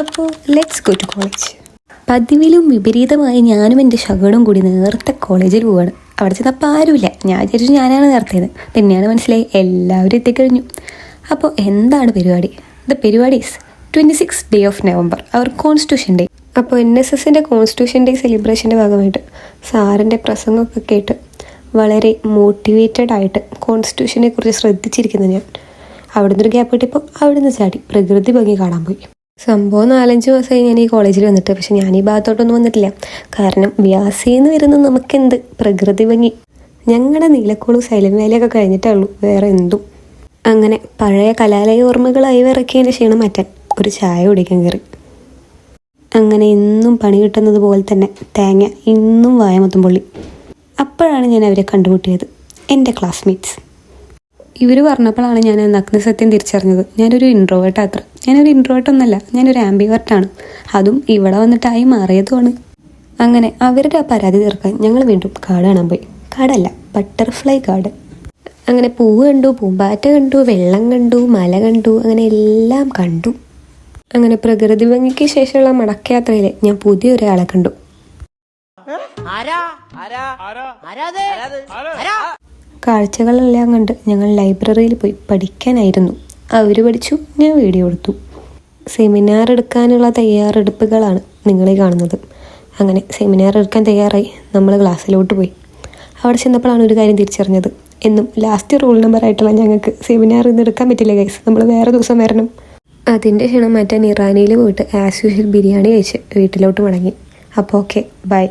അപ്പോൾ let's go to college. പതിവിലും വിപരീതമായി ഞാനും എൻ്റെ ശകടവും കൂടി നേരത്തെ കോളേജിൽ പോവാണ്. അവിടെ ചെന്നപ്പോൾ ആരുമില്ല. ഞാൻ വിചാരിച്ചു ഞാനാണ് നേരത്തേത്. പിന്നെയാണ് മനസ്സിലായി എല്ലാവരും എത്തിക്കഴിഞ്ഞു. അപ്പോൾ എന്താണ് പരിപാടി? ദ പരിപാടി is 26th day of November, അവർ കോൺസ്റ്റിറ്റ്യൂഷൻ ഡേ. അപ്പോൾ NSSൻ്റെ കോൺസ്റ്റിറ്റ്യൂഷൻ ഡേ സെലിബ്രേഷൻ്റെ ഭാഗമായിട്ട് സാറിൻ്റെ പ്രസംഗമൊക്കെ കേട്ട് വളരെ മോട്ടിവേറ്റഡ് ആയിട്ട് കോൺസ്റ്റിറ്റ്യൂഷനെ കുറിച്ച് ശ്രദ്ധിച്ചിരിക്കുന്നു ഞാൻ. അവിടുന്ന് ഒരു ഗ്യാപ്പ് കിട്ടിയപ്പോൾ അവിടുന്ന് ചാടി പ്രകൃതി ഭംഗി കാണാൻ പോയി. സംഭവം 4-5 മാസമായി ഞാൻ ഈ കോളേജിൽ വന്നിട്ട്. പക്ഷെ ഞാൻ ഈ ഭാഗത്തോട്ടൊന്നും വന്നിട്ടില്ല. കാരണം വ്യാസേന്ന് വരുന്ന നമുക്കെന്ത് പ്രകൃതി ഭംഗി. ഞങ്ങളുടെ നീലക്കോളും സൈലന്റ് വാലിയൊക്കെ കഴിഞ്ഞിട്ടേ ഉള്ളൂ വേറെ എന്തും. അങ്ങനെ പഴയ കലാലയ ഓർമ്മകളായി ഇറക്കിയതിൻ്റെ ക്ഷീണം മാറ്റാൻ ഒരു ചായ കുടിക്കാൻ കയറി. അങ്ങനെ ഇന്നും പണി കിട്ടുന്നത് പോലെ തന്നെ തേങ്ങ ഇന്നും വായമൊത്തം പൊള്ളി. അപ്പോഴാണ് ഞാൻ അവരെ കണ്ടുമുട്ടിയത്, എൻ്റെ ക്ലാസ്മേറ്റ്സ്. ഇവർ പറഞ്ഞപ്പോഴാണ് ഞാൻ നഗ്ന സത്യം തിരിച്ചറിഞ്ഞത്. ഞാനൊരു ഇൻട്രോവേർട്ട് അത്ര. ഞാനൊരു ഇൻട്രോവേർട്ടൊന്നല്ല, ഞാനൊരു ആംബിവേർട്ടാണ്. അതും ഇവിടെ വന്നിട്ടായി മാറിയതുമാണ്. അങ്ങനെ അവരുടെ ആ പരാതി തീർക്കാൻ ഞങ്ങൾ വീണ്ടും കാട് കാണാൻ പോയി. കാടല്ല, ബട്ടർഫ്ലൈ ഗാർഡൻ. അങ്ങനെ പൂവ് കണ്ടു, പൂമ്പാറ്റ കണ്ടു, വെള്ളം കണ്ടു, മല കണ്ടു, അങ്ങനെ എല്ലാം കണ്ടു. അങ്ങനെ പ്രകൃതി ഭംഗിക്ക് ശേഷമുള്ള മടക്കയാത്രയിൽ ഞാൻ പുതിയൊരാളെ കണ്ടു. കാഴ്ചകളെല്ലാം കണ്ട് ഞങ്ങൾ ലൈബ്രറിയിൽ പോയി പഠിക്കാനായിരുന്നു. അവർ പഠിച്ചു, ഞാൻ വീഡിയോ എടുത്തു. സെമിനാർ എടുക്കാനുള്ള തയ്യാറെടുപ്പുകളാണ് നിങ്ങളീ കാണുന്നത്. അങ്ങനെ സെമിനാർ എടുക്കാൻ തയ്യാറായി നമ്മൾ ക്ലാസ്സിലോട്ട് പോയി. അവിടെ ചെന്നപ്പോഴാണ് ഒരു കാര്യം തിരിച്ചറിഞ്ഞത്. എന്നും ലാസ്റ്റ് റൂൾ നമ്പർ ആയിട്ടുള്ള ഞങ്ങൾക്ക് സെമിനാർ ഇന്ന് എടുക്കാൻ പറ്റില്ല ഗൈസ്, നമ്മൾ വേറെ ദിവസം വരണം. അതിൻ്റെ ക്ഷണം മാറ്റാൻ ഇറാനിയിൽ പോയിട്ട് ആസ് യൂഷ്വൽ ബിരിയാണി കഴിച്ച് വീട്ടിലോട്ട് മടങ്ങി. അപ്പോൾ ഓക്കെ, ബൈ.